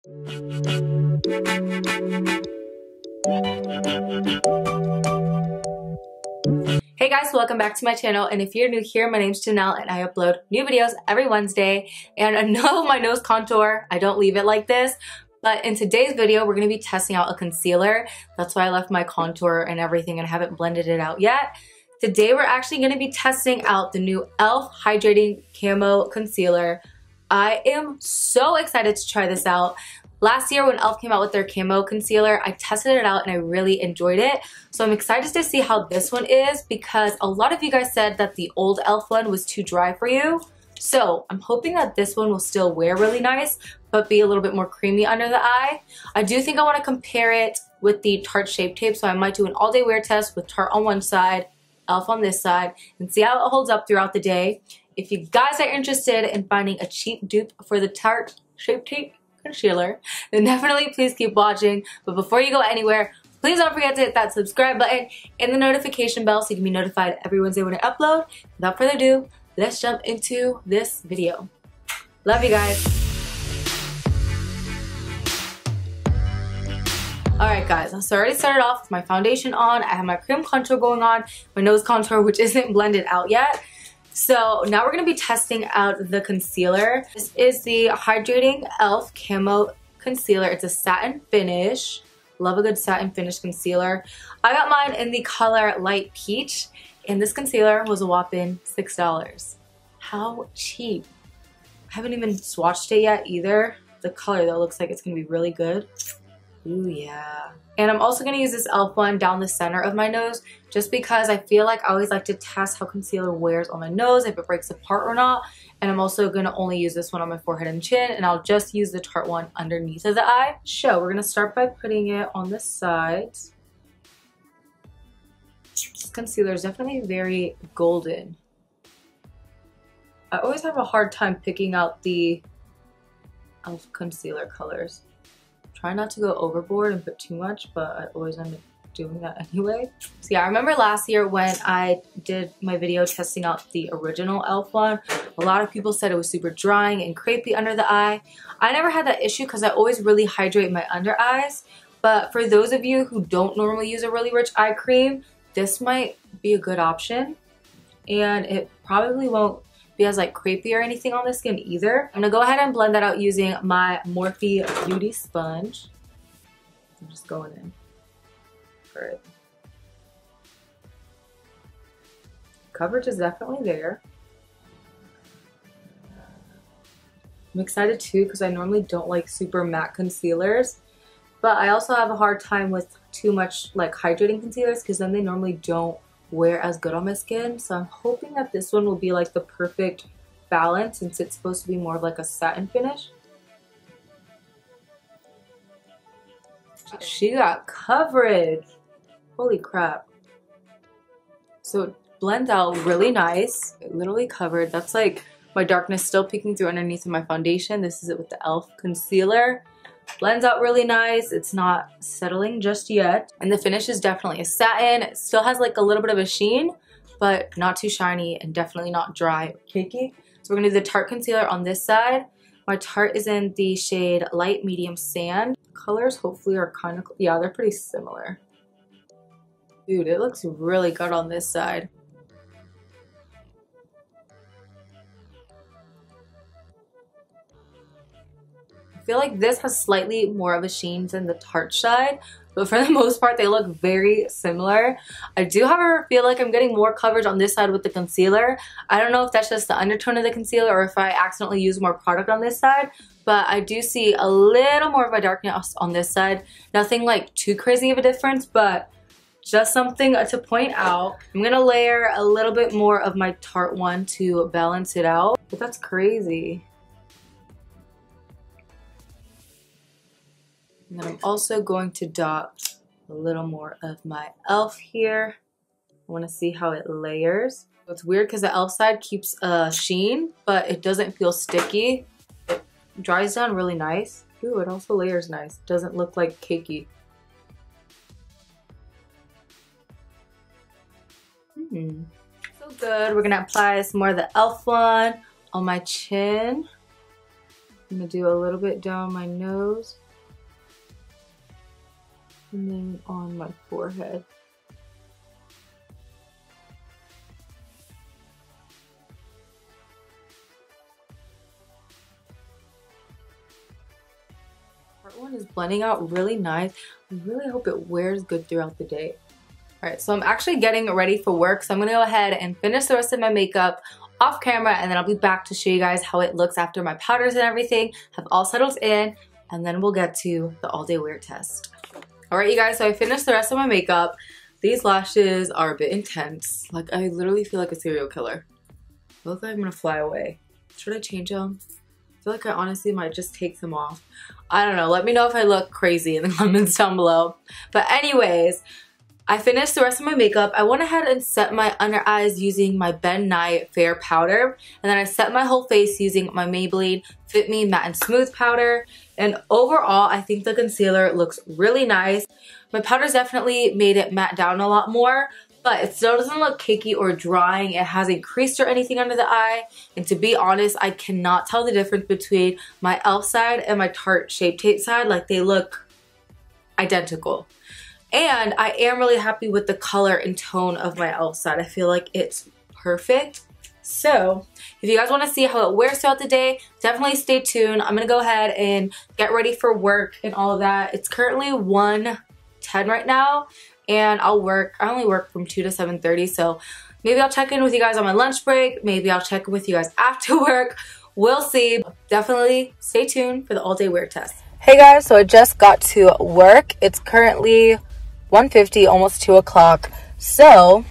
Hey guys, welcome back to my channel, and if you're new here, my name's Janelle and I upload new videos every Wednesday. And I know my nose contour, I don't leave it like this, but in today's video we're going to be testing out a concealer. That's why I left my contour and everything and I haven't blended it out yet. Today we're actually going to be testing out the new ELF Hydrating Camo Concealer. I am so excited to try this out. Last year when ELF came out with their camo concealer, I tested it out and I really enjoyed it. So I'm excited to see how this one is because a lot of you guys said that the old ELF one was too dry for you. So I'm hoping that this one will still wear really nice, but be a little bit more creamy under the eye. I do think I want to compare it with the Tarte Shape Tape, so I might do an all-day wear test with Tarte on one side, ELF on this side, and see how it holds up throughout the day. If you guys are interested in finding a cheap dupe for the Tarte Shape Tape concealer, then definitely please keep watching. But before you go anywhere, please don't forget to hit that subscribe button and the notification bell so you can be notified every Wednesday when I upload. Without further ado, let's jump into this video. Love you guys. Alright guys, so I already started off with my foundation on. I have my cream contour going on, my nose contour which isn't blended out yet. So now we're going to be testing out the concealer. This is the Hydrating ELF Camo Concealer. It's a satin finish. Love a good satin finish concealer. I got mine in the color Light Peach, and this concealer was a whopping $6. How cheap. I haven't even swatched it yet either. The color though looks like it's going to be really good. Ooh yeah. And I'm also going to use this ELF one down the center of my nose just because I feel like I always like to test how concealer wears on my nose, if it breaks apart or not. And I'm also going to only use this one on my forehead and chin, and I'll just use the Tarte one underneath of the eye. So we're going to start by putting it on the sides. This concealer is definitely very golden. I always have a hard time picking out the ELF concealer colors. Try not to go overboard and put too much, but I always end up doing that anyway. So yeah, I remember last year when I did my video testing out the original ELF one, a lot of people said it was super drying and crepey under the eye. I never had that issue because I always really hydrate my under eyes, but for those of you who don't normally use a really rich eye cream, this might be a good option, and it probably won't be as like crepey or anything on the skin either. I'm gonna go ahead and blend that out using my Morphe Beauty Sponge. I'm just going in for it. Coverage is definitely there. I'm excited too because I normally don't like super matte concealers, but I also have a hard time with too much like hydrating concealers because then they normally don't wear as good on my skin. So I'm hoping that this one will be like the perfect balance since it's supposed to be more of like a satin finish. She got coverage. Holy crap. So it blends out really nice. It literally covered. That's like my darkness still peeking through underneath of my foundation. This is it with the ELF concealer. Blends out really nice. It's not settling just yet. And the finish is definitely a satin. It still has like a little bit of a sheen, but not too shiny and definitely not dry or cakey. So we're gonna do the Tarte concealer on this side. My Tarte is in the shade Light Medium Sand. Colors hopefully are kind of, yeah, they're pretty similar. Dude, it looks really good on this side. I feel like this has slightly more of a sheen than the Tarte side, but for the most part they look very similar. I do however feel like I'm getting more coverage on this side with the concealer. I don't know if that's just the undertone of the concealer or if I accidentally use more product on this side, but I do see a little more of a darkness on this side. Nothing like too crazy of a difference, but just something to point out. I'm gonna layer a little bit more of my Tarte one to balance it out, but that's crazy. And then I'm also going to dot a little more of my ELF here. I want to see how it layers. It's weird because the ELF side keeps a sheen, but it doesn't feel sticky. It dries down really nice. Ooh, it also layers nice. It doesn't look like cakey. So good. We're going to apply some more of the ELF one on my chin. I'm gonna do a little bit down my nose and then on my forehead. Part one is blending out really nice. I really hope it wears good throughout the day. Alright, so I'm actually getting ready for work, so I'm gonna go ahead and finish the rest of my makeup off camera, and then I'll be back to show you guys how it looks after my powders and everything have all settled in, and then we'll get to the all-day wear test. Alright, you guys, so I finished the rest of my makeup. These lashes are a bit intense. Like, I literally feel like a serial killer. I look like I'm gonna fly away. Should I change them? I feel like I honestly might just take them off. I don't know. Let me know if I look crazy in the comments down below. But anyways, I finished the rest of my makeup. I went ahead and set my under eyes using my Ben Nye Fair powder. And then I set my whole face using my Maybelline Fit Me Matte and Smooth powder. And overall, I think the concealer looks really nice. My powder's definitely made it matte down a lot more, but it still doesn't look cakey or drying. It hasn't creased or anything under the eye. And to be honest, I cannot tell the difference between my ELF side and my Tarte Shape Tape side. Like, they look identical. And I am really happy with the color and tone of my ELF side. I feel like it's perfect. So if you guys want to see how it wears throughout the day, definitely stay tuned. I'm going to go ahead and get ready for work and all of that. It's currently 1:10 right now, and I only work from 2 to 7:30. So maybe I'll check in with you guys on my lunch break. Maybe I'll check in with you guys after work. We'll see. Definitely stay tuned for the all-day wear test. Hey guys, so I just got to work. It's currently 1:50, almost 2 o'clock. So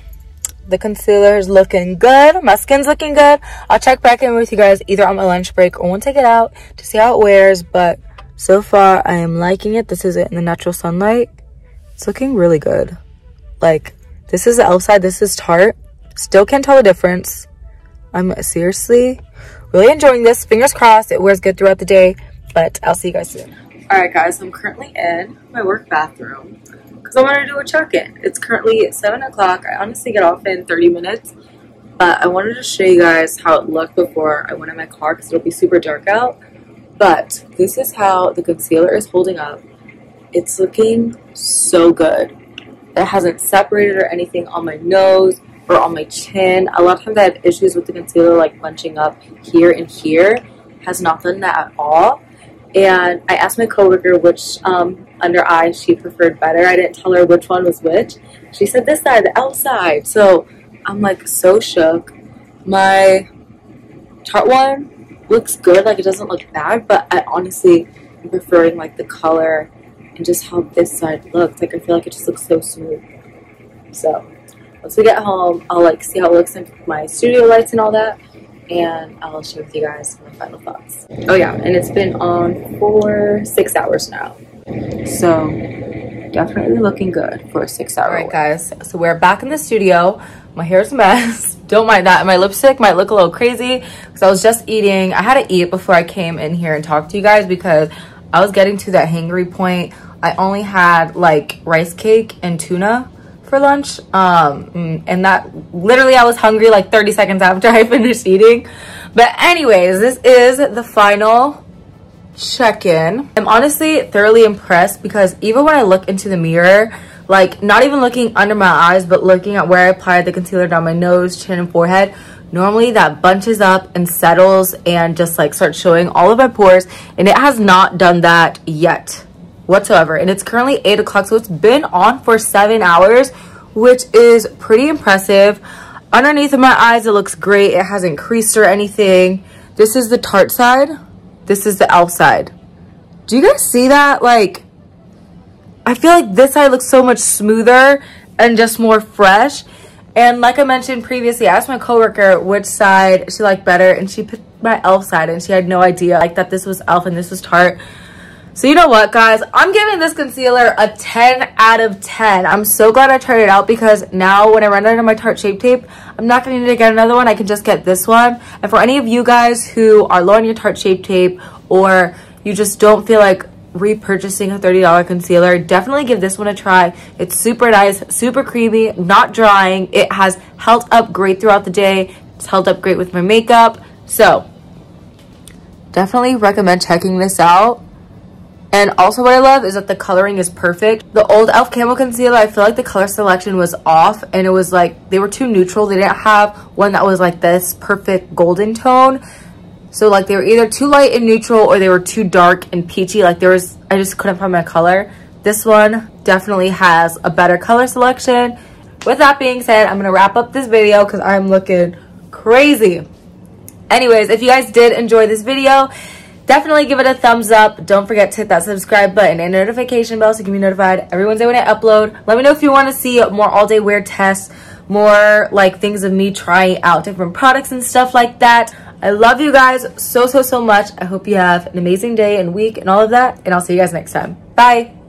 the concealer is looking good. My skin's looking good. I'll check back in with you guys either on my lunch break or once I get out to see how it wears. But so far, I am liking it. This is it in the natural sunlight. It's looking really good. Like, this is the ELF side. This is Tarte. Still can't tell the difference. I'm seriously really enjoying this. Fingers crossed it wears good throughout the day. But I'll see you guys soon. Alright guys, I'm currently in my work bathroom because I want to do a check-in. It's currently 7 o'clock. I honestly get off in 30 minutes. But I wanted to show you guys how it looked before I went in my car because it'll be super dark out. But this is how the concealer is holding up. It's looking so good. It hasn't separated or anything on my nose or on my chin. A lot of times I have issues with the concealer like bunching up here and here. It has not done that at all. And I asked my coworker which under eye she preferred better. I didn't tell her which one was which. She said this side, the ELF side. So I'm like so shook. My Tarte one looks good. Like, it doesn't look bad, but I honestly am preferring like the color and just how this side looks. Like, I feel like it just looks so smooth. So once we get home, I'll like see how it looks in my studio lights and all that, and I'll share with you guys my final thoughts. Oh yeah, and it's been on for 6 hours now. So definitely looking good for a 6 hour. Alright guys, so we're back in the studio. My hair's a mess. Don't mind that. My lipstick might look a little crazy because I was just eating. I had to eat before I came in here and talked to you guys because I was getting to that hangry point. I only had like rice cake and tuna for lunch, and that literally I was hungry like 30 seconds after I finished eating. But anyways, this is the final check-in. I'm honestly thoroughly impressed because even when I look into the mirror, like not even looking under my eyes but looking at where I applied the concealer down my nose, chin, and forehead, normally that bunches up and settles and just like starts showing all of my pores, and it has not done that yet whatsoever. And it's currently 8 o'clock, so it's been on for 7 hours, which is pretty impressive. Underneath of my eyes, it looks great. It hasn't creased or anything. This is the Tarte side. This is the ELF side. Do you guys see that? Like, I feel like this side looks so much smoother and just more fresh. And like I mentioned previously, I asked my coworker which side she liked better, and she picked my ELF side, and she had no idea like that this was ELF and this was Tarte. So you know what, guys? I'm giving this concealer a 10 out of 10. I'm so glad I tried it out because now when I run out of my Tarte Shape Tape, I'm not going to need to get another one. I can just get this one. And for any of you guys who are low on your Tarte Shape Tape, or you just don't feel like repurchasing a $30 concealer, definitely give this one a try. It's super nice, super creamy, not drying. It has held up great throughout the day. It's held up great with my makeup. So definitely recommend checking this out. And also what I love is that the coloring is perfect. The old ELF Camo Concealer, I feel like the color selection was off, and it was like, they were too neutral. They didn't have one that was like this perfect golden tone. So like they were either too light and neutral, or they were too dark and peachy. Like I just couldn't find my color. This one definitely has a better color selection. With that being said, I'm gonna wrap up this video because I'm looking crazy. Anyways, if you guys did enjoy this video, definitely give it a thumbs up. Don't forget to hit that subscribe button and notification bell so you can be notified every Wednesday when I upload. Let me know if you want to see more all-day wear tests, more like things of me trying out different products and stuff like that. I love you guys so much. I hope you have an amazing day and week and all of that, and I'll see you guys next time. Bye.